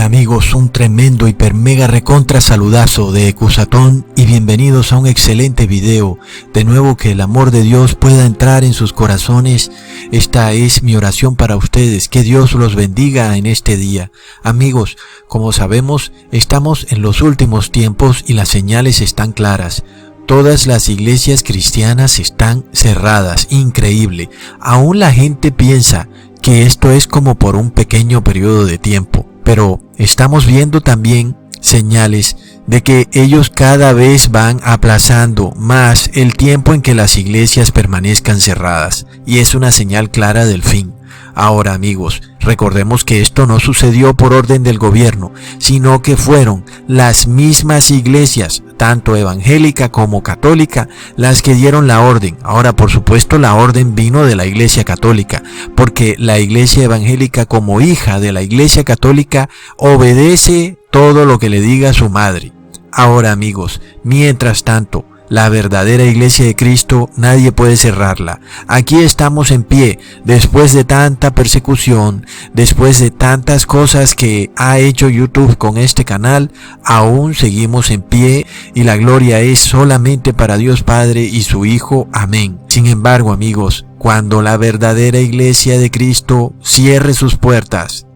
amigos, un tremendo hiper mega recontra saludazo de Ecusatón y bienvenidos a un excelente video. De nuevo, que el amor de Dios pueda entrar en sus corazones. Esta es mi oración para ustedes, que Dios los bendiga en este día. Amigos, como sabemos, estamos en los últimos tiempos y las señales están claras. Todas las iglesias cristianas están cerradas, increíble. Aún la gente piensa que esto es como por un pequeño periodo de tiempo, pero estamos viendo también señales de que ellos cada vez van aplazando más el tiempo en que las iglesias permanezcan cerradas, y es una señal clara del fin. Ahora, amigos, recordemos que esto no sucedió por orden del gobierno, sino que fueron las mismas iglesias, tanto evangélica como católica, las que dieron la orden. Ahora, por supuesto, la orden vino de la iglesia católica, porque la iglesia evangélica, como hija de la iglesia católica, obedece todo lo que le diga su madre. Ahora, amigos, mientras tanto, la verdadera iglesia de Cristo nadie puede cerrarla. Aquí estamos en pie, después de tanta persecución, después de tantas cosas que ha hecho YouTube con este canal, aún seguimos en pie y la gloria es solamente para Dios Padre y su Hijo. Amén. Sin embargo, amigos, cuando la verdadera iglesia de Cristo cierre sus puertas,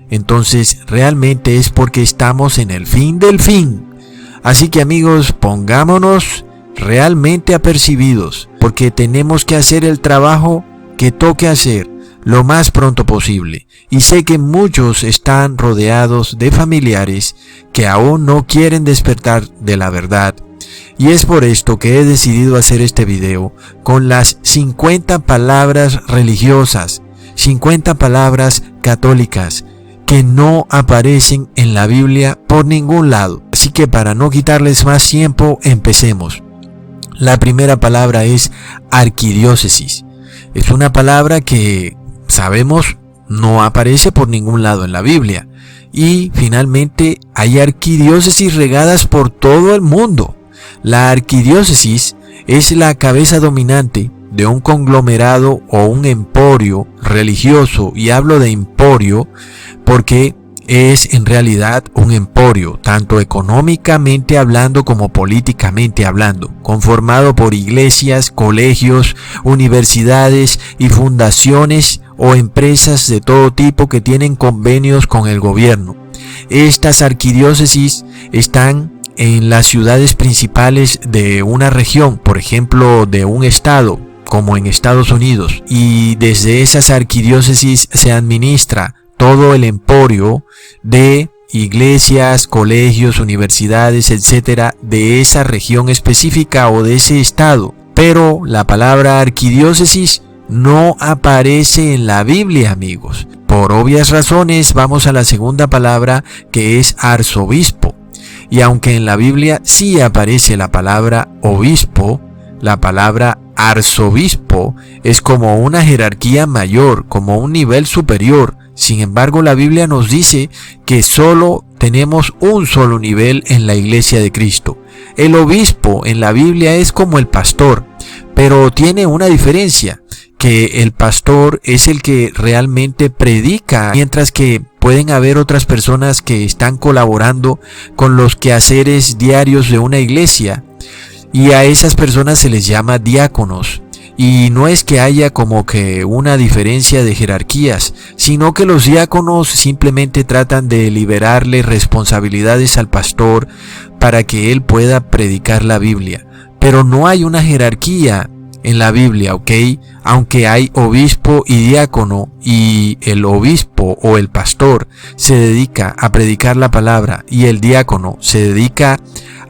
entonces realmente es porque estamos en el fin del fin. Así que, amigos, pongámonos realmente apercibidos, porque tenemos que hacer el trabajo que toque hacer lo más pronto posible. Y sé que muchos están rodeados de familiares que aún no quieren despertar de la verdad. Y es por esto que he decidido hacer este video con las 50 palabras religiosas, 50 palabras católicas, que no aparecen en la Biblia por ningún lado. Así que para no quitarles más tiempo, empecemos. La primera palabra es arquidiócesis. Es una palabra que sabemos no aparece por ningún lado en la Biblia. Y finalmente hay arquidiócesis regadas por todo el mundo. La arquidiócesis es la cabeza dominante de un conglomerado o un emporio religioso, y hablo de emporio porque es en realidad un emporio, tanto económicamente hablando como políticamente hablando, conformado por iglesias, colegios, universidades y fundaciones o empresas de todo tipo que tienen convenios con el gobierno. Estas arquidiócesis están en las ciudades principales de una región, por ejemplo, de un estado, como en Estados Unidos, y desde esas arquidiócesis se administra todo el emporio de iglesias, colegios, universidades, etcétera, de esa región específica o de ese estado. Pero la palabra arquidiócesis no aparece en la Biblia, amigos. Por obvias razones, vamos a la segunda palabra, que es arzobispo. Y aunque en la Biblia sí aparece la palabra obispo, la palabra arzobispo es como una jerarquía mayor, como un nivel superior. Sin embargo, la Biblia nos dice que solo tenemos un solo nivel en la iglesia de Cristo. El obispo en la Biblia es como el pastor, pero tiene una diferencia, que el pastor es el que realmente predica, mientras que pueden haber otras personas que están colaborando con los quehaceres diarios de una iglesia, y a esas personas se les llama diáconos. Y no es que haya como que una diferencia de jerarquías, sino que los diáconos simplemente tratan de liberarle responsabilidades al pastor para que él pueda predicar la Biblia. Pero no hay una jerarquía en la Biblia, ¿ok? Aunque hay obispo y diácono, y el obispo o el pastor se dedica a predicar la palabra y el diácono se dedica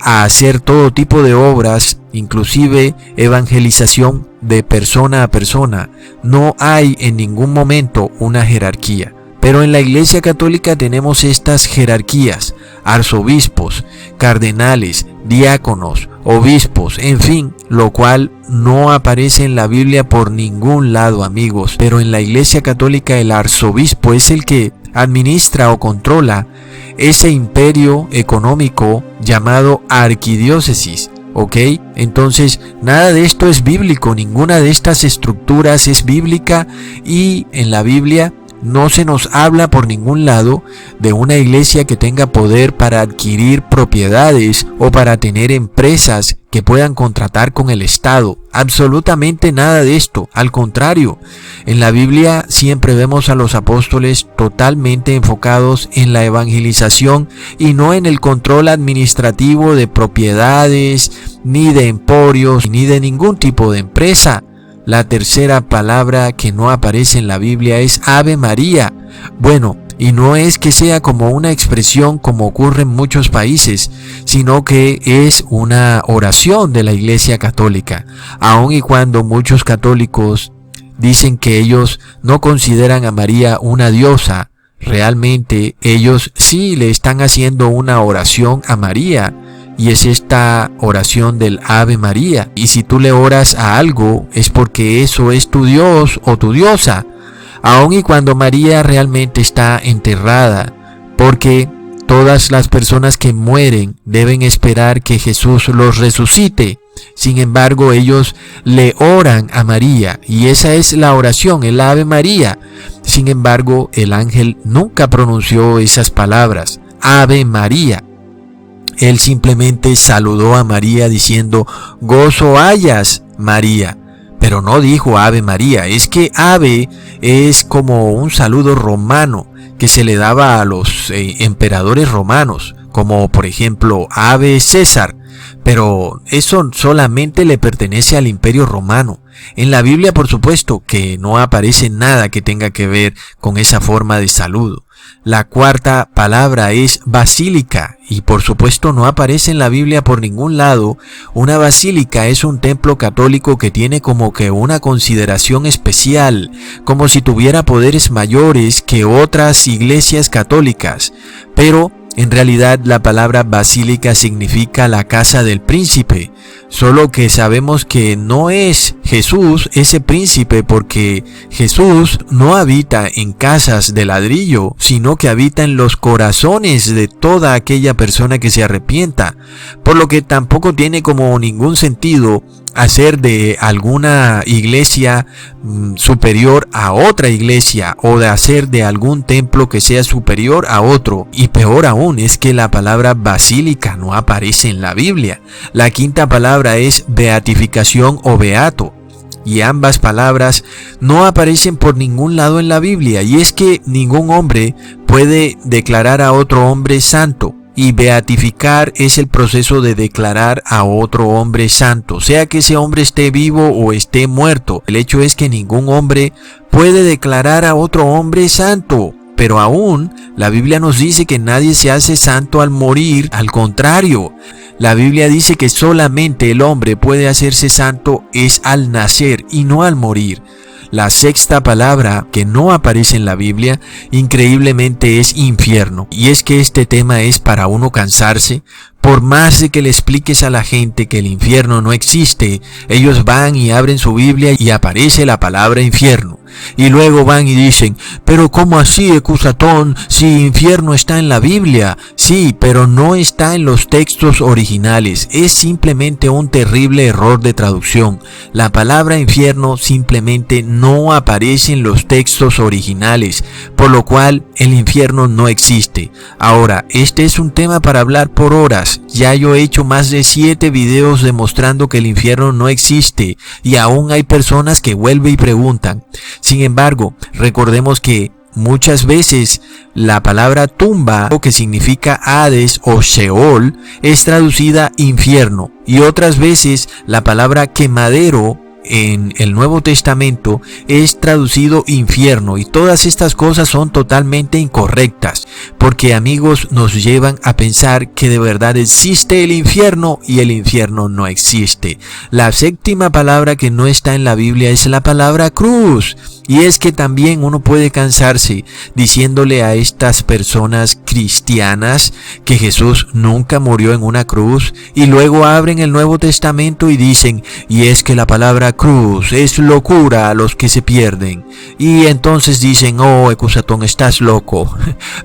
a hacer todo tipo de obras, inclusive evangelización de persona a persona. No hay en ningún momento una jerarquía. Pero en la Iglesia Católica tenemos estas jerarquías: arzobispos, cardenales, diáconos, obispos, en fin, lo cual no aparece en la Biblia por ningún lado, amigos. Pero en la Iglesia Católica el arzobispo es el que administra o controla ese imperio económico llamado arquidiócesis. ¿Ok? Entonces, nada de esto es bíblico, ninguna de estas estructuras es bíblica, y en la Biblia no se nos habla por ningún lado de una iglesia que tenga poder para adquirir propiedades o para tener empresas que puedan contratar con el Estado. Absolutamente nada de esto. Al contrario, en la Biblia siempre vemos a los apóstoles totalmente enfocados en la evangelización y no en el control administrativo de propiedades, ni de emporios, ni de ningún tipo de empresa. La tercera palabra que no aparece en la Biblia es Ave María. Bueno, y no es que sea como una expresión como ocurre en muchos países, sino que es una oración de la Iglesia Católica. Aun y cuando muchos católicos dicen que ellos no consideran a María una diosa, realmente ellos sí le están haciendo una oración a María. Y es esta oración del Ave María. Y si tú le oras a algo, es porque eso es tu Dios o tu diosa. Aun y cuando María realmente está enterrada. Porque todas las personas que mueren deben esperar que Jesús los resucite. Sin embargo, ellos le oran a María. Y esa es la oración, el Ave María. Sin embargo, el ángel nunca pronunció esas palabras. Ave María. Él simplemente saludó a María diciendo, gozo hayas, María. Pero no dijo Ave María. Es que ave es como un saludo romano que se le daba a los emperadores romanos, como por ejemplo Ave César. Pero eso solamente le pertenece al Imperio Romano. En la Biblia, por supuesto, que no aparece nada que tenga que ver con esa forma de saludo. La cuarta palabra es basílica y por supuesto no aparece en la Biblia por ningún lado. Una basílica es un templo católico que tiene como que una consideración especial, como si tuviera poderes mayores que otras iglesias católicas. Pero en realidad la palabra basílica significa la casa del príncipe, solo que sabemos que no es Jesús ese príncipe porque Jesús no habita en casas de ladrillo, sino que habita en los corazones de toda aquella persona que se arrepienta, por lo que tampoco tiene como ningún sentido hacer de alguna iglesia superior a otra iglesia o de hacer de algún templo que sea superior a otro. Y peor aún es que la palabra basílica no aparece en la Biblia. La quinta palabra es beatificación o beato. Y ambas palabras no aparecen por ningún lado en la Biblia. Y es que ningún hombre puede declarar a otro hombre santo. Y beatificar es el proceso de declarar a otro hombre santo, sea que ese hombre esté vivo o esté muerto. El hecho es que ningún hombre puede declarar a otro hombre santo. Pero aún la Biblia nos dice que nadie se hace santo al morir. Al contrario, la Biblia dice que solamente el hombre puede hacerse santo es al nacer y no al morir. La sexta palabra que no aparece en la Biblia, increíblemente, es infierno. Y es que este tema es para uno cansarse. Por más de que le expliques a la gente que el infierno no existe, ellos van y abren su Biblia y aparece la palabra infierno. Y luego van y dicen, pero ¿cómo así, Ecusatón, si infierno está en la Biblia? Sí, pero no está en los textos originales. Es simplemente un terrible error de traducción. La palabra infierno simplemente no aparece en los textos originales, por lo cual el infierno no existe. Ahora, este es un tema para hablar por horas. Ya yo he hecho más de 7 videos demostrando que el infierno no existe y aún hay personas que vuelven y preguntan. Sin embargo, recordemos que muchas veces la palabra tumba, que significa Hades o Sheol, es traducida infierno, y otras veces la palabra quemadero en el Nuevo Testamento es traducido infierno, y todas estas cosas son totalmente incorrectas, porque amigos nos llevan a pensar que de verdad existe el infierno y el infierno no existe. La séptima palabra que no está en la Biblia es la palabra cruz. Y es que también uno puede cansarse diciéndole a estas personas cristianas que Jesús nunca murió en una cruz, y luego abren el Nuevo Testamento y dicen, y es que la palabra palabra cruz es locura a los que se pierden. Y entonces dicen, oh, Ecusatón, estás loco.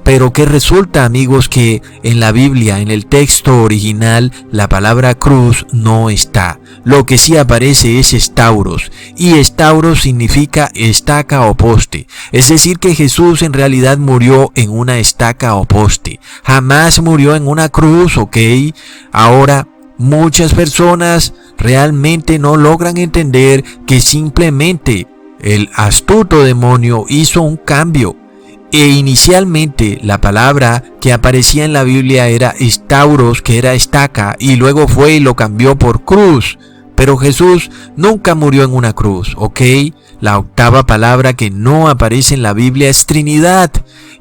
Pero que resulta, amigos, que en la Biblia, en el texto original, la palabra cruz no está. Lo que sí aparece es estauros. Y estauros significa estaca o poste. Es decir, que Jesús en realidad murió en una estaca o poste. Jamás murió en una cruz, ¿ok? Ahora, muchas personas realmente no logran entender que simplemente el astuto demonio hizo un cambio. E inicialmente la palabra que aparecía en la Biblia era estauros, que era estaca, y luego fue y lo cambió por cruz. Pero Jesús nunca murió en una cruz, ¿ok? La octava palabra que no aparece en la Biblia es Trinidad.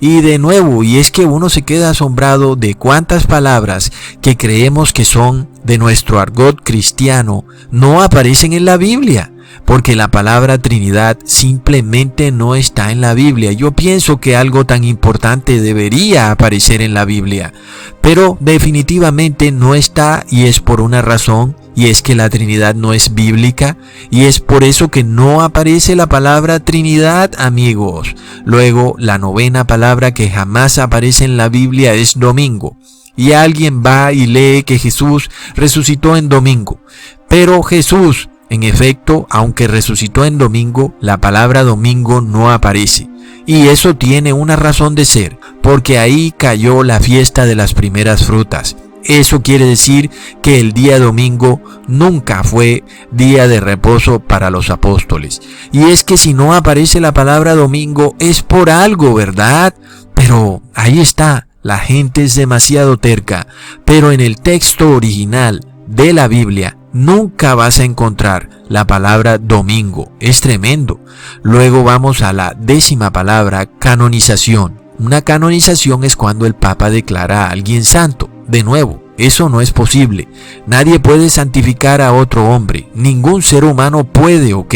Y de nuevo, y es que uno se queda asombrado de cuántas palabras que creemos que son de nuestro argot cristiano no aparecen en la Biblia. Porque la palabra Trinidad simplemente no está en la Biblia. Yo pienso que algo tan importante debería aparecer en la Biblia, pero definitivamente no está, y es por una razón, y es que la Trinidad no es bíblica, y es por eso que no aparece la palabra Trinidad, amigos. Luego, la novena palabra que jamás aparece en la Biblia es domingo. Y alguien va y lee que Jesús resucitó en domingo, pero Jesús, en efecto, aunque resucitó en domingo, la palabra domingo no aparece. Y eso tiene una razón de ser, porque ahí cayó la fiesta de las primeras frutas. Eso quiere decir que el día domingo nunca fue día de reposo para los apóstoles. Y es que si no aparece la palabra domingo es por algo, ¿verdad? Pero ahí está, la gente es demasiado terca. Pero en el texto original de la Biblia nunca vas a encontrar la palabra domingo. Es tremendo. Luego vamos a la 10ª palabra, canonización. Una canonización es cuando el Papa declara a alguien santo. De nuevo, eso no es posible. Nadie puede santificar a otro hombre. Ningún ser humano puede, ¿ok?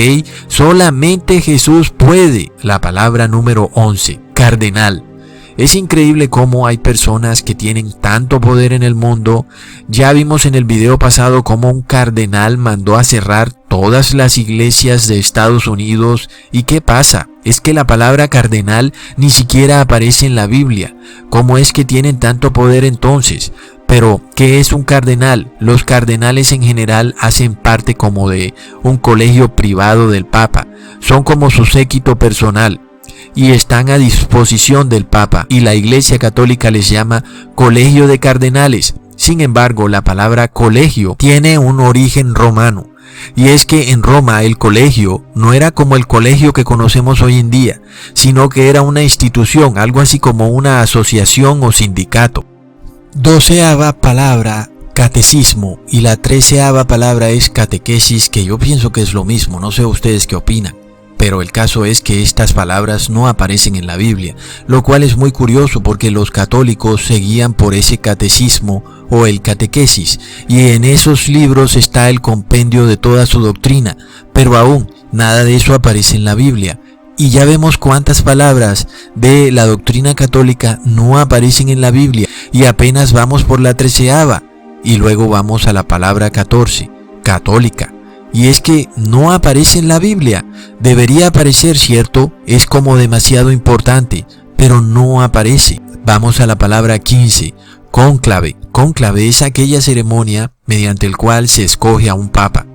Solamente Jesús puede. La palabra número 11, cardenal. Es increíble cómo hay personas que tienen tanto poder en el mundo. Ya vimos en el video pasado cómo un cardenal mandó a cerrar todas las iglesias de Estados Unidos. ¿Y qué pasa? Es que la palabra cardenal ni siquiera aparece en la Biblia. ¿Cómo es que tienen tanto poder entonces? Pero, ¿qué es un cardenal? Los cardenales en general hacen parte como de un colegio privado del Papa. Son como su séquito personal y están a disposición del Papa, y la Iglesia Católica les llama colegio de cardenales. Sin embargo, la palabra colegio tiene un origen romano, y es que en Roma el colegio no era como el colegio que conocemos hoy en día, sino que era una institución, algo así como una asociación o sindicato. 12ª palabra, catecismo, y la 13ª palabra es catequesis, que yo pienso que es lo mismo, no sé ustedes qué opinan. Pero el caso es que estas palabras no aparecen en la Biblia, lo cual es muy curioso porque los católicos se guían por ese catecismo o el catequesis, y en esos libros está el compendio de toda su doctrina, pero aún nada de eso aparece en la Biblia. Y ya vemos cuántas palabras de la doctrina católica no aparecen en la Biblia, y apenas vamos por la 13ª, y luego vamos a la palabra 14, católica. Y es que no aparece en la Biblia. Debería aparecer, ¿cierto? Es como demasiado importante, pero no aparece. Vamos a la palabra 15, cónclave. Cónclave es aquella ceremonia mediante la cual se escoge a un papa.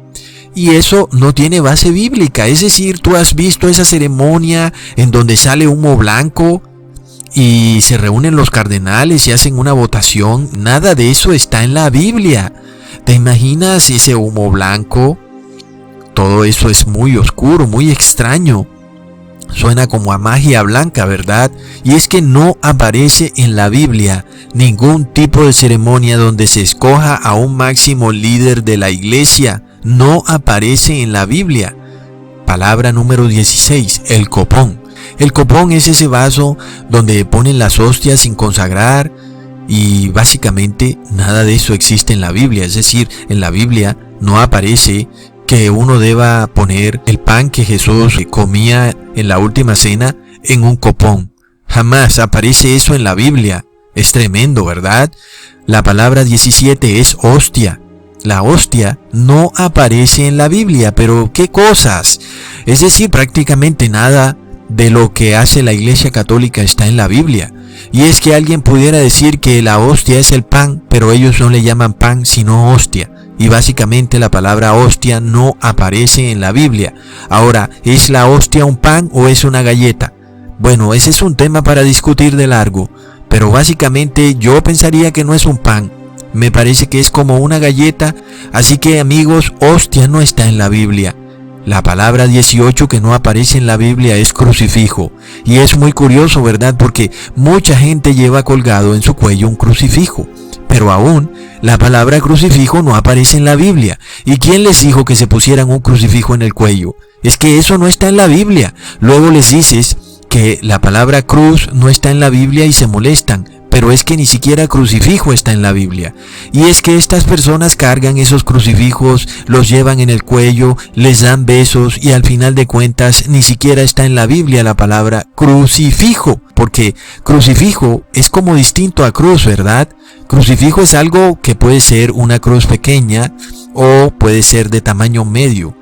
Y eso no tiene base bíblica. Es decir, tú has visto esa ceremonia en donde sale humo blanco y se reúnen los cardenales y hacen una votación. Nada de eso está en la Biblia. ¿Te imaginas ese humo blanco? Todo eso es muy oscuro, muy extraño. Suena como a magia blanca, ¿verdad? Y es que no aparece en la Biblia ningún tipo de ceremonia donde se escoja a un máximo líder de la iglesia. No aparece en la Biblia. Palabra número 16, el copón. El copón es ese vaso donde ponen las hostias sin consagrar, y básicamente nada de eso existe en la Biblia. Es decir, en la Biblia no aparece que uno deba poner el pan que Jesús comía en la última cena en un copón. Jamás aparece eso en la Biblia. Es tremendo, ¿verdad? La palabra 17 es hostia. la hostia, no aparece en la Biblia. Pero ¿qué cosas? Es decir, prácticamente nada de lo que hace la Iglesia Católica está en la Biblia. Y es que alguien pudiera decir que la hostia es el pan, pero ellos no le llaman pan sino hostia. Y básicamente la palabra hostia no aparece en la Biblia. Ahora, ¿es la hostia un pan o es una galleta? Bueno, ese es un tema para discutir de largo, pero básicamente yo pensaría que no es un pan. Me parece que es como una galleta, así que amigos, hostia no está en la Biblia. La palabra 18 que no aparece en la Biblia es crucifijo. Y es muy curioso, ¿verdad? Porque mucha gente lleva colgado en su cuello un crucifijo. Pero aún, la palabra crucifijo no aparece en la Biblia. ¿Y quién les dijo que se pusieran un crucifijo en el cuello? Es que eso no está en la Biblia. Luego les dices que la palabra cruz no está en la Biblia y se molestan. Pero es que ni siquiera crucifijo está en la Biblia. Y es que estas personas cargan esos crucifijos, los llevan en el cuello, les dan besos y al final de cuentas ni siquiera está en la Biblia la palabra crucifijo. Porque crucifijo es como distinto a cruz, ¿verdad? Crucifijo es algo que puede ser una cruz pequeña o puede ser de tamaño medio,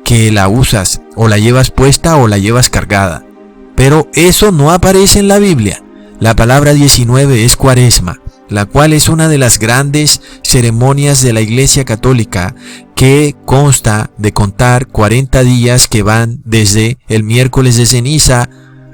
que la usas o la llevas puesta o la llevas cargada. Pero eso no aparece en la Biblia. La palabra 19 es Cuaresma, la cual es una de las grandes ceremonias de la Iglesia Católica que consta de contar 40 días que van desde el miércoles de ceniza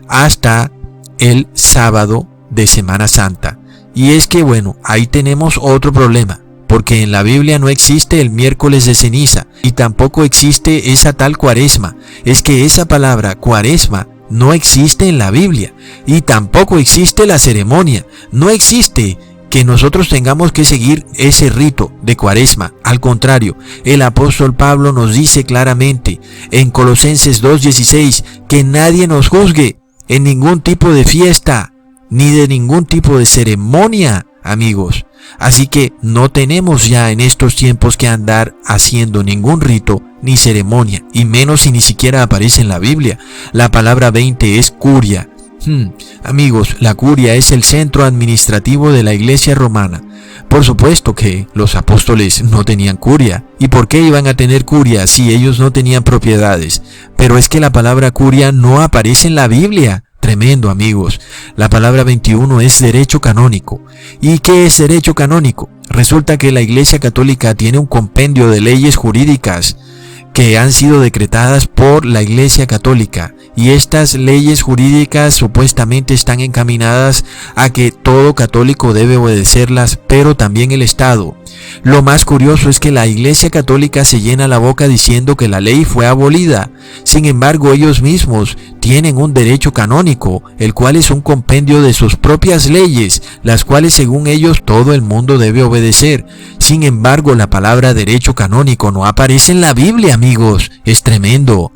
hasta el sábado de Semana Santa. Y es que bueno, ahí tenemos otro problema, porque en la Biblia no existe el miércoles de ceniza y tampoco existe esa tal Cuaresma. Es que esa palabra Cuaresma no existe en la Biblia y tampoco existe la ceremonia. No existe que nosotros tengamos que seguir ese rito de Cuaresma. Al contrario, el apóstol Pablo nos dice claramente en Colosenses 2:16 que nadie nos juzgue en ningún tipo de fiesta ni de ningún tipo de ceremonia, amigos. Así que no tenemos ya en estos tiempos que andar haciendo ningún rito ni ceremonia, y menos si ni siquiera aparece en la Biblia. La palabra 20 es curia. Amigos, la curia es el centro administrativo de la Iglesia romana. Por supuesto que los apóstoles no tenían curia. ¿Y por qué iban a tener curia si ellos no tenían propiedades? Pero es que la palabra curia no aparece en la Biblia. Tremendo, amigos. La palabra 21 es derecho canónico. ¿Y qué es derecho canónico? Resulta que la Iglesia Católica tiene un compendio de leyes jurídicas que han sido decretadas por la Iglesia Católica, y estas leyes jurídicas supuestamente están encaminadas a que todo católico debe obedecerlas, pero también el Estado. Lo más curioso es que la Iglesia Católica se llena la boca diciendo que la ley fue abolida. Sin embargo, ellos mismos tienen un derecho canónico, el cual es un compendio de sus propias leyes, las cuales según ellos todo el mundo debe obedecer. Sin embargo, la palabra derecho canónico no aparece en la Biblia, amigos. Es tremendo.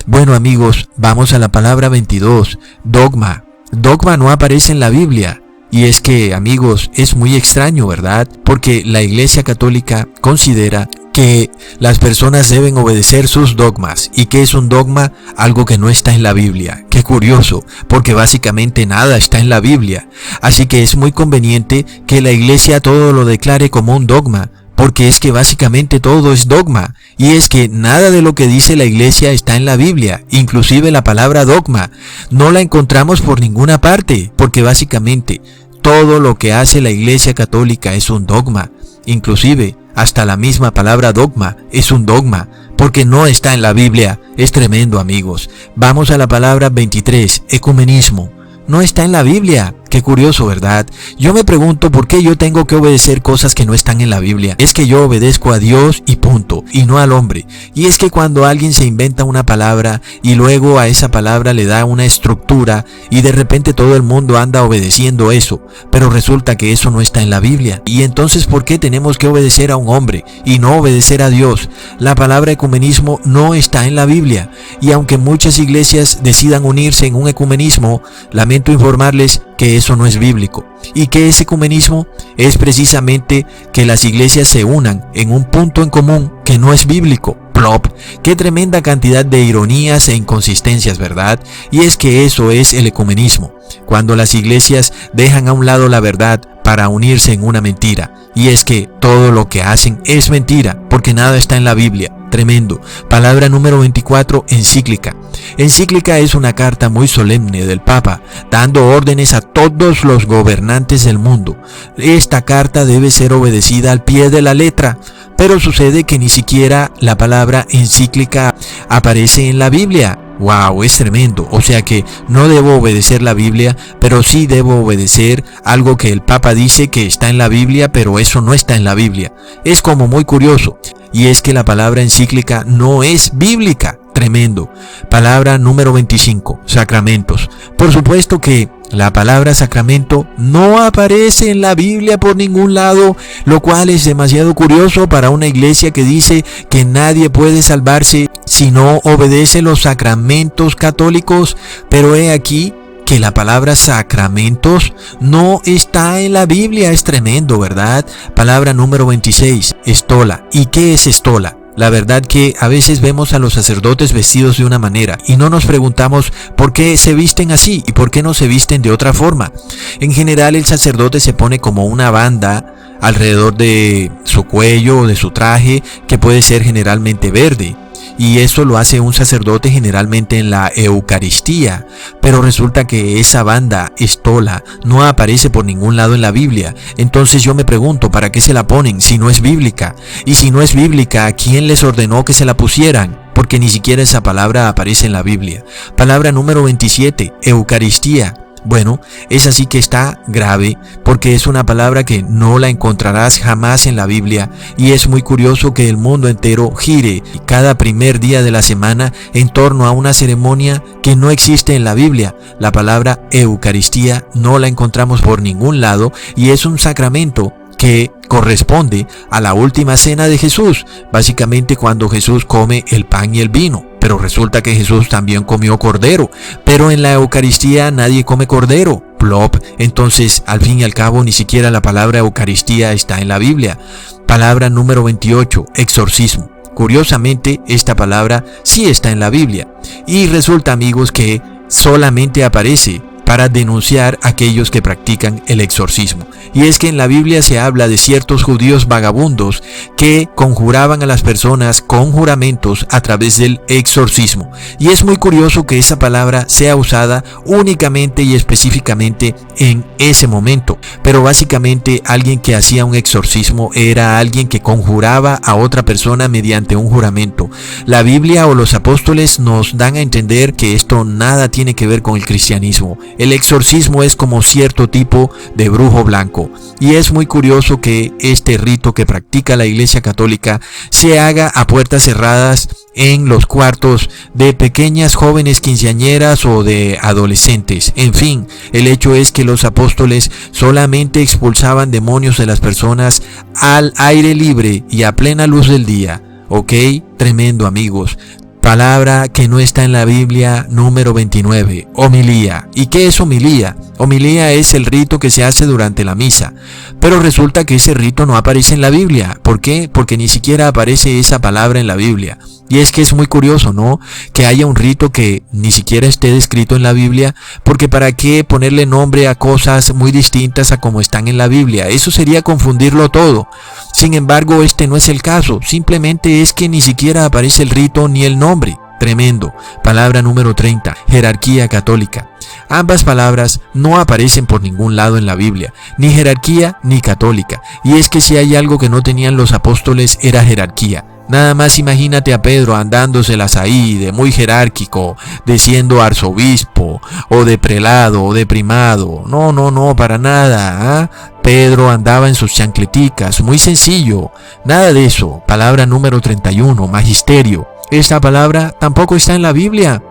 Bueno, amigos, vamos a la palabra 22, dogma. Dogma no aparece en la Biblia. Y es que, amigos, es muy extraño, ¿verdad? Porque la Iglesia Católica considera que las personas deben obedecer sus dogmas. ¿Y qué es un dogma? Algo que no está en la Biblia. Qué curioso, porque básicamente nada está en la Biblia. Así que es muy conveniente que la Iglesia todo lo declare como un dogma, porque es que básicamente todo es dogma. Y es que nada de lo que dice la Iglesia está en la Biblia, inclusive la palabra dogma. No la encontramos por ninguna parte, porque básicamente todo lo que hace la Iglesia Católica es un dogma. Inclusive, hasta la misma palabra dogma es un dogma, porque no está en la Biblia. Es tremendo, amigos. Vamos a la palabra 23, ecumenismo. No está en la Biblia. Qué curioso, ¿verdad? Yo me pregunto por qué yo tengo que obedecer cosas que no están en la Biblia. Es que yo obedezco a Dios y punto, y no al hombre. Y es que cuando alguien se inventa una palabra y luego a esa palabra le da una estructura y de repente todo el mundo anda obedeciendo eso, pero resulta que eso no está en la Biblia. Y entonces, ¿por qué tenemos que obedecer a un hombre y no obedecer a Dios? La palabra ecumenismo no está en la Biblia. Y aunque muchas iglesias decidan unirse en un ecumenismo, lamento informarles que eso no es bíblico. ¿Y qué es ecumenismo? Es precisamente que las iglesias se unan en un punto en común que no es bíblico. Plop. Qué tremenda cantidad de ironías e inconsistencias, ¿verdad? Y es que eso es el ecumenismo. Cuando las iglesias dejan a un lado la verdad para unirse en una mentira. Y es que todo lo que hacen es mentira, porque nada está en la Biblia. Tremendo. Palabra número 24, encíclica. Encíclica es una carta muy solemne del Papa, dando órdenes a todos los gobernantes del mundo. Esta carta debe ser obedecida al pie de la letra, pero sucede que ni siquiera la palabra encíclica aparece en la Biblia. ¡Wow! Es tremendo. O sea que no debo obedecer la Biblia, pero sí debo obedecer algo que el Papa dice que está en la Biblia, pero eso no está en la Biblia. Es como muy curioso. Y es que la palabra encíclica no es bíblica. Tremendo. Palabra número 25, sacramentos. Por supuesto que la palabra sacramento no aparece en la Biblia por ningún lado, lo cual es demasiado curioso para una iglesia que dice que nadie puede salvarse si no obedece los sacramentos católicos. Pero he aquí que la palabra sacramentos no está en la Biblia. Es tremendo, ¿verdad? Palabra número 26, estola. ¿Y qué es estola? La verdad que a veces vemos a los sacerdotes vestidos de una manera y no nos preguntamos por qué se visten así y por qué no se visten de otra forma. En general el sacerdote se pone como una banda alrededor de su cuello o de su traje, que puede ser generalmente verde. Y eso lo hace un sacerdote generalmente en la Eucaristía, pero resulta que esa banda estola no aparece por ningún lado en la Biblia. Entonces yo me pregunto, ¿para qué se la ponen si no es bíblica? Y si no es bíblica, ¿quién les ordenó que se la pusieran? Porque ni siquiera esa palabra aparece en la Biblia. Palabra número 27, Eucaristía. Bueno, es así que está grave, porque es una palabra que no la encontrarás jamás en la Biblia, y es muy curioso que el mundo entero gire cada primer día de la semana en torno a una ceremonia que no existe en la Biblia. La palabra Eucaristía no la encontramos por ningún lado, y es un sacramento que corresponde a la última cena de Jesús, básicamente cuando Jesús come el pan y el vino. Pero resulta que Jesús también comió cordero, pero en la Eucaristía nadie come cordero. Plop. Entonces, al fin y al cabo, ni siquiera la palabra Eucaristía está en la Biblia. Palabra número 28, exorcismo. Curiosamente, esta palabra sí está en la Biblia. Y resulta, amigos, que solamente aparece para denunciar a aquellos que practican el exorcismo. Y es que en la Biblia se habla de ciertos judíos vagabundos que conjuraban a las personas con juramentos a través del exorcismo. Y es muy curioso que esa palabra sea usada únicamente y específicamente en ese momento. Pero básicamente alguien que hacía un exorcismo era alguien que conjuraba a otra persona mediante un juramento. La Biblia o los apóstoles nos dan a entender que esto nada tiene que ver con el cristianismo. El exorcismo es como cierto tipo de brujo blanco, y es muy curioso que este rito que practica la Iglesia Católica se haga a puertas cerradas en los cuartos de pequeñas jóvenes quinceañeras o de adolescentes. En fin, el hecho es que los apóstoles solamente expulsaban demonios de las personas al aire libre y a plena luz del día. ¿Ok? Tremendo, amigos. Palabra que no está en la Biblia, número 29, homilía. ¿Y qué es homilía? Homilía es el rito que se hace durante la misa, pero resulta que ese rito no aparece en la Biblia. ¿Por qué? Porque ni siquiera aparece esa palabra en la Biblia. Y es que es muy curioso, ¿no?, que haya un rito que ni siquiera esté descrito en la Biblia, porque ¿para qué ponerle nombre a cosas muy distintas a como están en la Biblia? Eso sería confundirlo todo. Sin embargo, este no es el caso, simplemente es que ni siquiera aparece el rito ni el nombre. Tremendo. Palabra número 30, jerarquía católica. Ambas palabras no aparecen por ningún lado en la Biblia, ni jerarquía ni católica. Y es que si hay algo que no tenían los apóstoles era jerarquía. Nada más imagínate a Pedro andándoselas ahí de muy jerárquico, de siendo arzobispo, o de prelado, o de primado. No, para nada. ¿Ah? Pedro andaba en sus chancleticas, muy sencillo. Nada de eso. Palabra número 31, magisterio. Esta palabra tampoco está en la Biblia.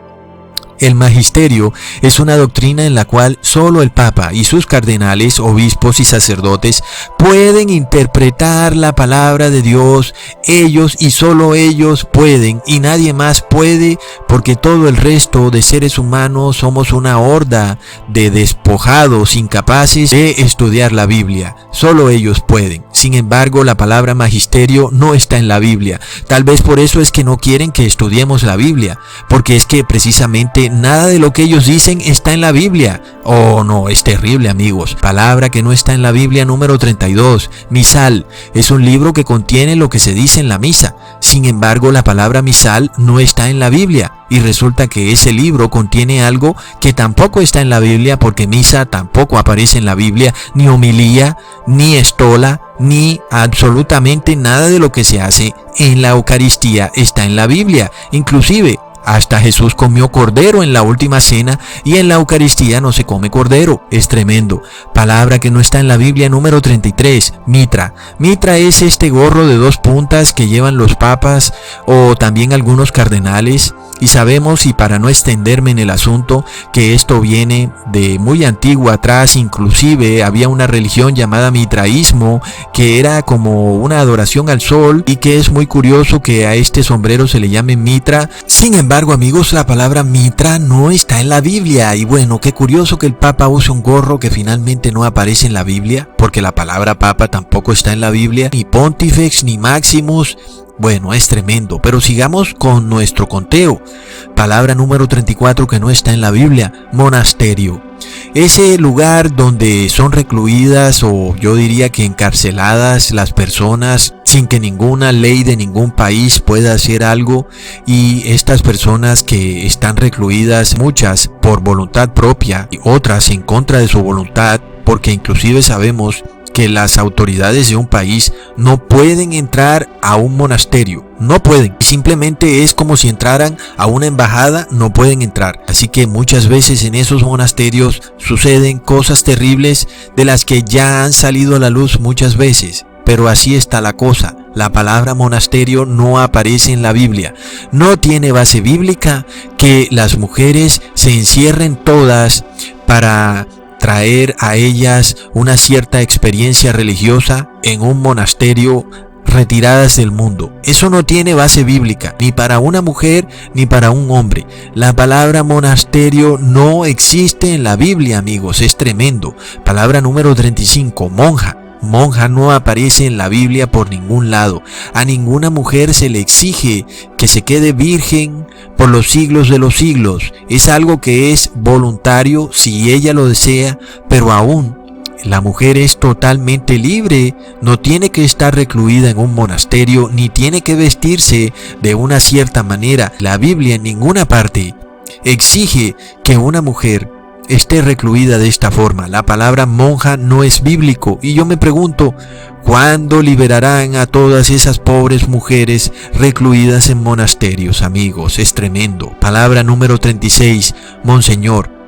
El magisterio es una doctrina en la cual solo el Papa y sus cardenales, obispos y sacerdotes pueden interpretar la palabra de Dios. Ellos y solo ellos pueden, y nadie más puede, porque todo el resto de seres humanos somos una horda de despojados incapaces de estudiar la Biblia. Solo ellos pueden. Sin embargo, la palabra magisterio no está en la Biblia. Tal vez por eso es que no quieren que estudiemos la Biblia, porque es que precisamente nada de lo que ellos dicen está en la Biblia. Oh no, es terrible, amigos. Palabra que no está en la Biblia número 32. Misal es un libro que contiene lo que se dice en la misa. Sin embargo, la palabra misal no está en la Biblia. Y resulta que ese libro contiene algo que tampoco está en la Biblia, porque misa tampoco aparece en la Biblia, ni homilía, ni estola, ni absolutamente nada de lo que se hace en la Eucaristía está en la Biblia. Inclusive, hasta Jesús comió cordero en la última cena y en la Eucaristía no se come cordero. Es tremendo. Palabra que no está en la Biblia número 33, mitra. Mitra es este gorro de 2 puntas que llevan los papas o también algunos cardenales. Y sabemos, y para no extenderme en el asunto, que esto viene de muy antiguo atrás. Inclusive había una religión llamada mitraísmo, que era como una adoración al sol, y que es muy curioso que a este sombrero se le llame mitra. Sin embargo, amigos, la palabra mitra no está en la Biblia. Y bueno, qué curioso que el Papa use un gorro que finalmente no aparece en la Biblia, porque la palabra Papa tampoco está en la Biblia, ni Pontifex, ni Maximus. Bueno, es tremendo, pero sigamos con nuestro conteo. Palabra número 34 que no está en la Biblia, monasterio. Ese lugar donde son recluidas, o yo diría que encarceladas, las personas sin que ninguna ley de ningún país pueda hacer algo, y estas personas que están recluidas, muchas por voluntad propia y otras en contra de su voluntad, porque inclusive sabemos que las autoridades de un país no pueden entrar a un monasterio, no pueden, simplemente es como si entraran a una embajada, no pueden entrar. Así que muchas veces en esos monasterios suceden cosas terribles de las que ya han salido a la luz muchas veces. Pero así está la cosa, la palabra monasterio no aparece en la Biblia, no tiene base bíblica que las mujeres se encierren todas para traer a ellas una cierta experiencia religiosa en un monasterio, retiradas del mundo. Eso no tiene base bíblica, ni para una mujer ni para un hombre. La palabra monasterio no existe en la Biblia, amigos, es tremendo. Palabra número 35, monja. Monja no aparece en la Biblia por ningún lado. A ninguna mujer se le exige que se quede virgen por los siglos de los siglos. Es algo que es voluntario si ella lo desea, pero aún la mujer es totalmente libre. No tiene que estar recluida en un monasterio, ni tiene que vestirse de una cierta manera. La Biblia en ninguna parte exige que una mujer esté recluida de esta forma. La palabra monja no es bíblico, y yo me pregunto, ¿cuándo liberarán a todas esas pobres mujeres recluidas en monasterios, amigos? Es tremendo. Palabra número 36, monseñor.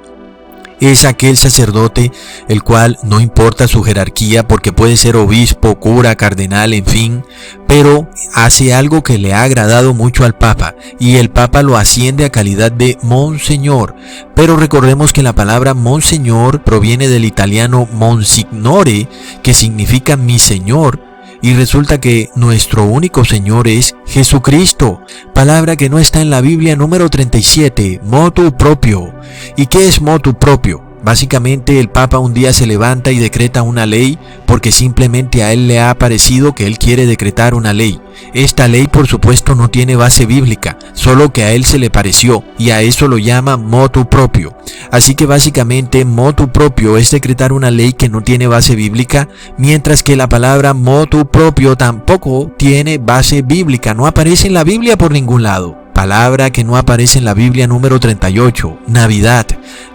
Es aquel sacerdote el cual no importa su jerarquía, porque puede ser obispo, cura, cardenal, en fin, pero hace algo que le ha agradado mucho al Papa, y el Papa lo asciende a calidad de monseñor. Pero recordemos que la palabra monseñor proviene del italiano monsignore, que significa mi señor, y resulta que nuestro único Señor es Jesucristo. Palabra que no está en la Biblia número 37, motu proprio. ¿Y qué es motu propio? Básicamente el Papa un día se levanta y decreta una ley porque simplemente a él le ha parecido que él quiere decretar una ley. Esta ley por supuesto no tiene base bíblica, solo que a él se le pareció, y a eso lo llama motu propio. Así que básicamente motu propio es decretar una ley que no tiene base bíblica, mientras que la palabra motu propio tampoco tiene base bíblica, no aparece en la Biblia por ningún lado. Palabra que no aparece en la Biblia número 38, Navidad.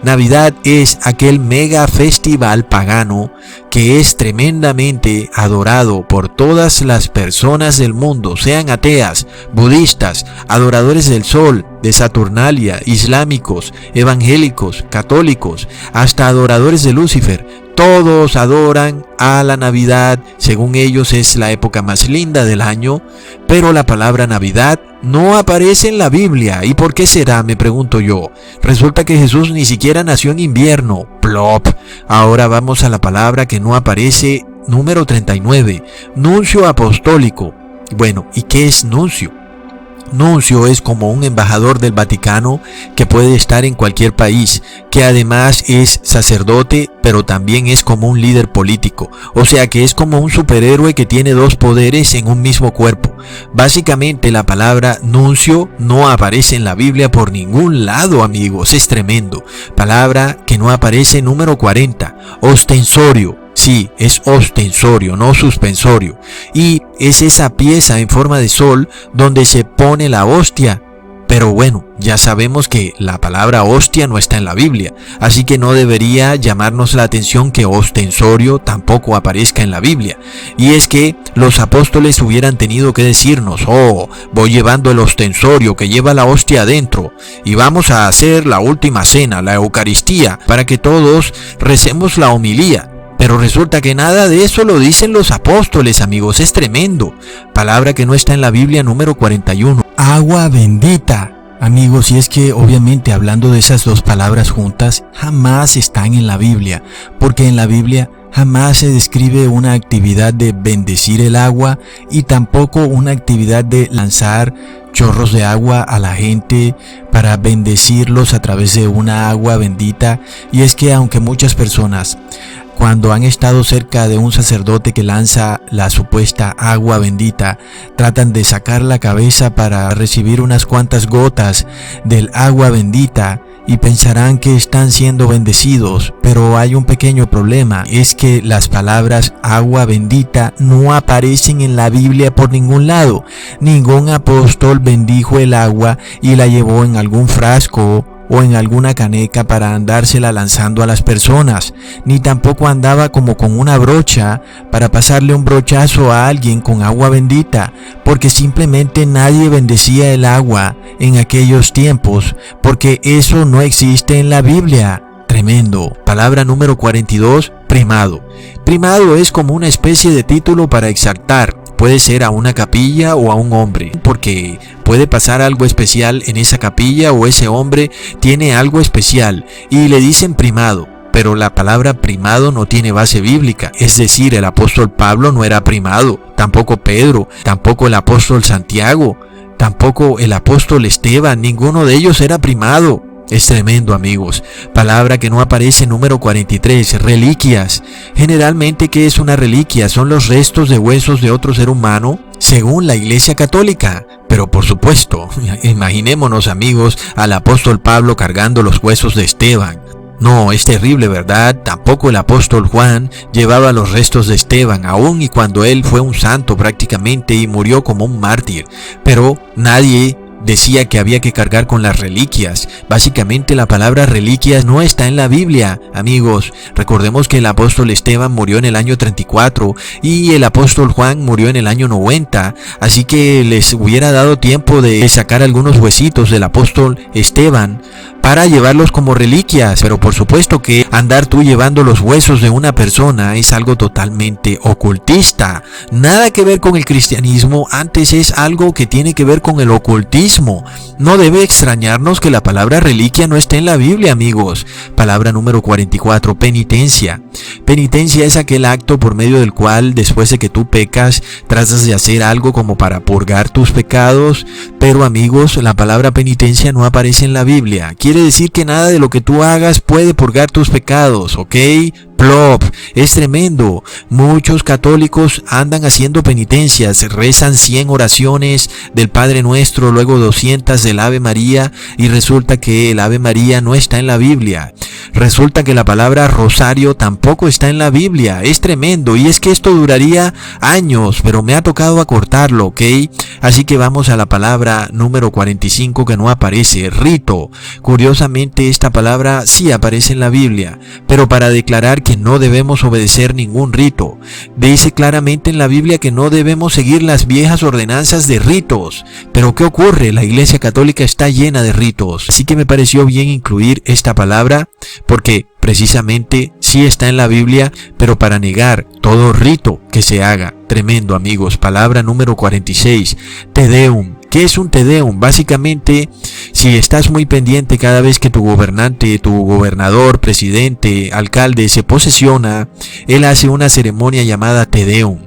Navidad es aquel mega festival pagano que es tremendamente adorado por todas las personas del mundo, sean ateas, budistas, adoradores del sol, de Saturnalia, islámicos, evangélicos, católicos, hasta adoradores de Lucifer. Todos adoran a la Navidad, según ellos es la época más linda del año, pero la palabra Navidad no aparece en la Biblia. ¿Y por qué será?, me pregunto yo. Resulta que Jesús ni siquiera nació en invierno. Plop. Ahora vamos a la palabra que no aparece, número 39, nuncio apostólico. Bueno, ¿y qué es nuncio? Nuncio es como un embajador del Vaticano que puede estar en cualquier país, que además es sacerdote pero también es como un líder político, o sea que es como un superhéroe que tiene dos poderes en un mismo cuerpo. Básicamente la palabra nuncio no aparece en la Biblia por ningún lado, amigos, es tremendo. Palabra que no aparece, número 40, ostensorio. Sí, es ostensorio, no suspensorio. Y es esa pieza en forma de sol donde se pone la hostia. Pero bueno, ya sabemos que la palabra hostia no está en la Biblia, así que no debería llamarnos la atención que ostensorio tampoco aparezca en la Biblia. Y es que los apóstoles hubieran tenido que decirnos: oh, voy llevando el ostensorio que lleva la hostia adentro, y vamos a hacer la última cena, la Eucaristía, para que todos recemos la homilía. Pero resulta que nada de eso lo dicen los apóstoles, amigos, es tremendo. Palabra que no está en la Biblia, número 41. Agua bendita. Amigos, y es que obviamente hablando de esas dos palabras juntas, jamás están en la Biblia, porque en la Biblia jamás se describe una actividad de bendecir el agua y tampoco una actividad de lanzar chorros de agua a la gente para bendecirlos a través de una agua bendita. Y es que aunque muchas personas, cuando han estado cerca de un sacerdote que lanza la supuesta agua bendita, tratan de sacar la cabeza para recibir unas cuantas gotas del agua bendita y pensarán que están siendo bendecidos, pero hay un pequeño problema, es que las palabras agua bendita no aparecen en la Biblia por ningún lado. Ningún apóstol bendijo el agua y la llevó en algún frasco o en alguna caneca para andársela lanzando a las personas, ni tampoco andaba como con una brocha para pasarle un brochazo a alguien con agua bendita, porque simplemente nadie bendecía el agua en aquellos tiempos, porque eso no existe en la Biblia. Tremendo. Palabra número 42, primado. Primado es como una especie de título para exaltar. Puede ser a una capilla o a un hombre, porque puede pasar algo especial en esa capilla o ese hombre tiene algo especial y le dicen primado. Pero la palabra primado no tiene base bíblica, es decir, el apóstol Pablo no era primado, tampoco Pedro, tampoco el apóstol Santiago, tampoco el apóstol Esteban, ninguno de ellos era primado. Es tremendo, amigos. Palabra que no aparece, número 43, reliquias. Generalmente, ¿qué es una reliquia? Son los restos de huesos de otro ser humano, según la Iglesia Católica. Pero por supuesto, imaginémonos, amigos, al apóstol Pablo cargando los huesos de Esteban. No, es terrible, ¿verdad? Tampoco el apóstol Juan llevaba los restos de Esteban, aun y cuando él fue un santo prácticamente y murió como un mártir. Pero nadie decía que había que cargar con las reliquias. Básicamente la palabra reliquias no está en la Biblia, amigos. Recordemos que el apóstol Esteban murió en el año 34 y el apóstol Juan murió en el año 90, así que les hubiera dado tiempo de sacar algunos huesitos del apóstol Esteban para llevarlos como reliquias, pero por supuesto que andar tú llevando los huesos de una persona es algo totalmente ocultista, nada que ver con el cristianismo, antes es algo que tiene que ver con el ocultismo. No debe extrañarnos que la palabra reliquia no esté en la Biblia, amigos. Palabra número 44, penitencia. Penitencia es aquel acto por medio del cual después de que tú pecas, tratas de hacer algo como para purgar tus pecados, pero amigos, la palabra penitencia no aparece en la Biblia. Quiere decir que nada de lo que tú hagas puede purgar tus pecados, ¿ok? Plop, es tremendo. Muchos católicos andan haciendo penitencias, rezan 100 oraciones del Padre Nuestro, luego 200 del Ave María, y resulta que el Ave María no está en la Biblia. Resulta que la palabra rosario tampoco está en la Biblia. Es tremendo, y es que esto duraría años, pero me ha tocado acortarlo, ¿ok? Así que vamos a la palabra número 45 que no aparece, rito. Curiosamente esta palabra sí aparece en la Biblia, pero para declarar que no debemos obedecer ningún rito. Dice claramente en la Biblia que no debemos seguir las viejas ordenanzas de ritos. Pero ¿qué ocurre? La Iglesia Católica está llena de ritos. Así que me pareció bien incluir esta palabra porque precisamente sí está en la Biblia, pero para negar todo rito que se haga. Tremendo, amigos. Palabra número 46, Te Deum. ¿Qué es un Te Deum? Básicamente, si estás muy pendiente cada vez que tu gobernante, tu gobernador, presidente, alcalde se posesiona, él hace una ceremonia llamada Te Deum.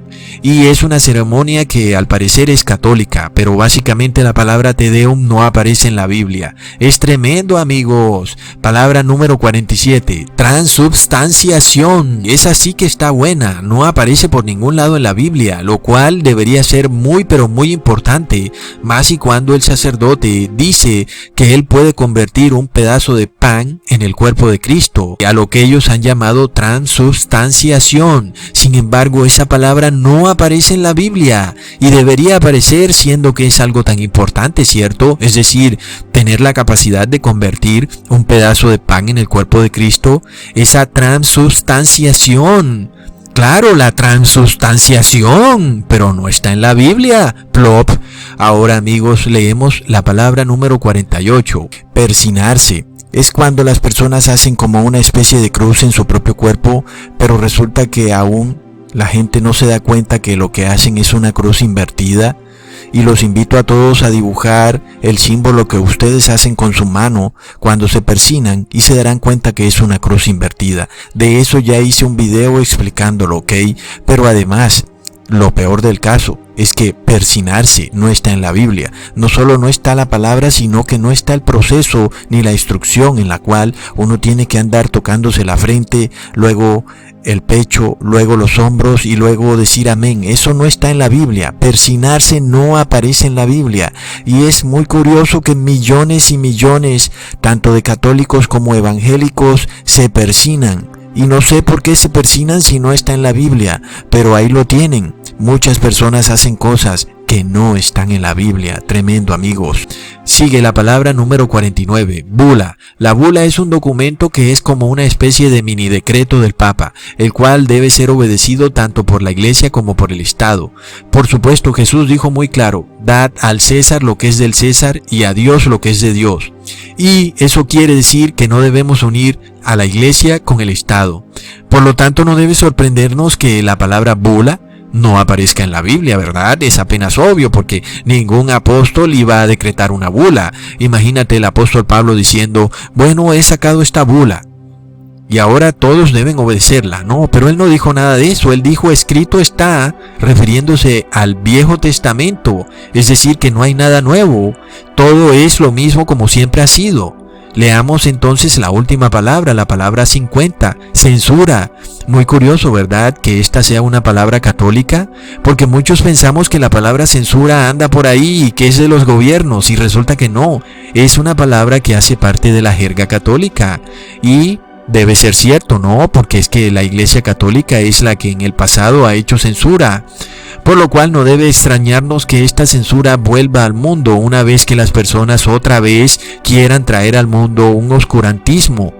Y es una ceremonia que al parecer es católica, pero básicamente la palabra Te Deum no aparece en la Biblia. Es tremendo, amigos. Palabra número 47, transubstanciación. Esa sí que está buena, no aparece por ningún lado en la Biblia, lo cual debería ser muy pero muy importante, más y cuando el sacerdote dice que él puede convertir un pedazo de pan en el cuerpo de Cristo, a lo que ellos han llamado transubstanciación. Sin embargo, esa palabra no aparece en la Biblia y debería aparecer, siendo que es algo tan importante, ¿cierto? Es decir, tener la capacidad de convertir un pedazo de pan en el cuerpo de Cristo, esa transubstanciación. Claro, la transubstanciación, pero no está en la Biblia. Plop. Ahora, amigos, leemos la palabra número 48, persinarse. Es cuando las personas hacen como una especie de cruz en su propio cuerpo, pero resulta que aún la gente no se da cuenta que lo que hacen es una cruz invertida. Y los invito a todos a dibujar el símbolo que ustedes hacen con su mano cuando se persinan y se darán cuenta que es una cruz invertida. De eso ya hice un video explicándolo, ¿ok? Pero además, lo peor del caso es que persinarse no está en la Biblia. No solo no está la palabra, sino que no está el proceso ni la instrucción en la cual uno tiene que andar tocándose la frente, luego el pecho, luego los hombros y luego decir amén. Eso no está en la Biblia. Persinarse no aparece en la Biblia. Y es muy curioso que millones y millones, tanto de católicos como evangélicos, se persinan. Y no sé por qué se persinan si no está en la Biblia, pero ahí lo tienen. Muchas personas hacen cosas que no están en la Biblia. Tremendo, amigos. Sigue la palabra número 49, bula. La bula es un documento que es como una especie de mini decreto del Papa, el cual debe ser obedecido tanto por la Iglesia como por el Estado. Por supuesto, Jesús dijo muy claro, dad al César lo que es del César y a Dios lo que es de Dios. Y eso quiere decir que no debemos unir a la Iglesia con el Estado. Por lo tanto, no debe sorprendernos que la palabra bula no aparezca en la Biblia, ¿verdad? Es apenas obvio porque ningún apóstol iba a decretar una bula. Imagínate el apóstol Pablo diciendo, bueno, he sacado esta bula y ahora todos deben obedecerla. No, pero él no dijo nada de eso. Él dijo, escrito está, refiriéndose al Viejo Testamento. Es decir, que no hay nada nuevo. Todo es lo mismo como siempre ha sido. Leamos entonces la última palabra, la palabra 50, censura. Muy curioso, ¿verdad?, que esta sea una palabra católica, porque muchos pensamos que la palabra censura anda por ahí y que es de los gobiernos, y resulta que no, es una palabra que hace parte de la jerga católica. Y debe ser cierto, ¿no? Porque es que la Iglesia Católica es la que en el pasado ha hecho censura. Por lo cual no debe extrañarnos que esta censura vuelva al mundo una vez que las personas otra vez quieran traer al mundo un oscurantismo,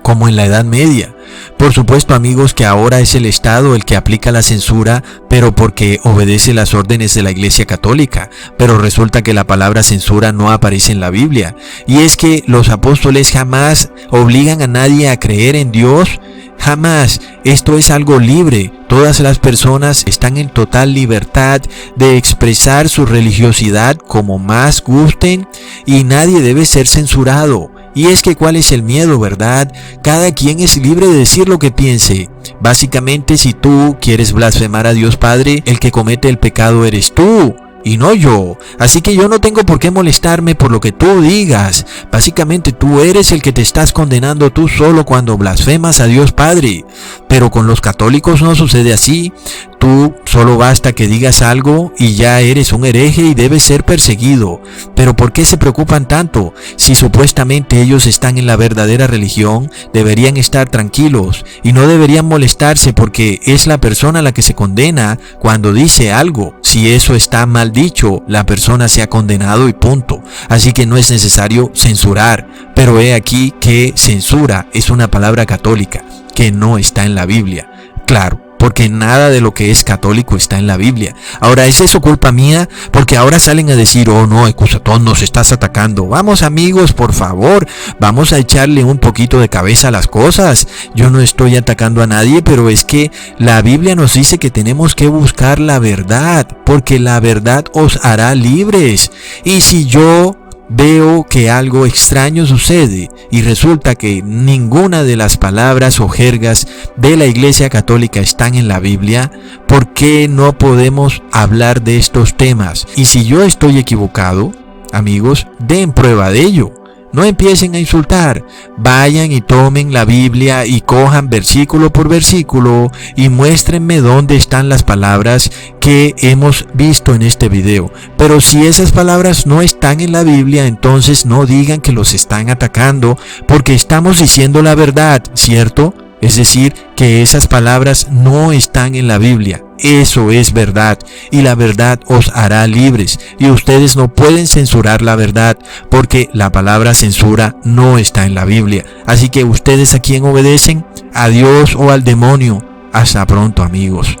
como en la Edad Media. Por supuesto, amigos, que ahora es el Estado el que aplica la censura, pero porque obedece las órdenes de la Iglesia Católica. Pero resulta que la palabra censura no aparece en la Biblia. Y es que los apóstoles jamás obligan a nadie a creer en Dios. Jamás. Esto es algo libre. Todas las personas están en total libertad de expresar su religiosidad como más gusten y nadie debe ser censurado. Y es que ¿cuál es el miedo, verdad? Cada quien es libre de decir lo que piense. Básicamente, si tú quieres blasfemar a Dios Padre, el que comete el pecado eres tú y no yo. Así que yo no tengo por qué molestarme por lo que tú digas. Básicamente tú eres el que te estás condenando tú solo cuando blasfemas a Dios Padre. Pero con los católicos no sucede así. Tú solo basta que digas algo y ya eres un hereje y debes ser perseguido. Pero ¿por qué se preocupan tanto? Si supuestamente ellos están en la verdadera religión, deberían estar tranquilos y no deberían molestarse porque es la persona la que se condena cuando dice algo. Si eso está mal dicho, la persona se ha condenado y punto. Así que no es necesario censurar. Pero he aquí que censura es una palabra católica que no está en la Biblia. Claro, porque nada de lo que es católico está en la Biblia. Ahora, ¿es eso culpa mía? Porque ahora salen a decir, oh no, Ecusatón, nos estás atacando. Vamos, amigos, por favor, vamos a echarle un poquito de cabeza a las cosas. Yo no estoy atacando a nadie, pero es que la Biblia nos dice que tenemos que buscar la verdad, porque la verdad os hará libres. Y si yo veo que algo extraño sucede y resulta que ninguna de las palabras o jergas de la Iglesia Católica están en la Biblia. ¿Por qué no podemos hablar de estos temas? Y si yo estoy equivocado, amigos, den prueba de ello. No empiecen a insultar, vayan y tomen la Biblia y cojan versículo por versículo y muéstrenme dónde están las palabras que hemos visto en este video. Pero si esas palabras no están en la Biblia, entonces no digan que los están atacando, porque estamos diciendo la verdad, ¿cierto? Es decir, que esas palabras no están en la Biblia. Eso es verdad, y la verdad os hará libres, y ustedes no pueden censurar la verdad, porque la palabra censura no está en la Biblia. Así que ustedes, ¿a quién obedecen? ¿A Dios o al demonio? Hasta pronto, amigos.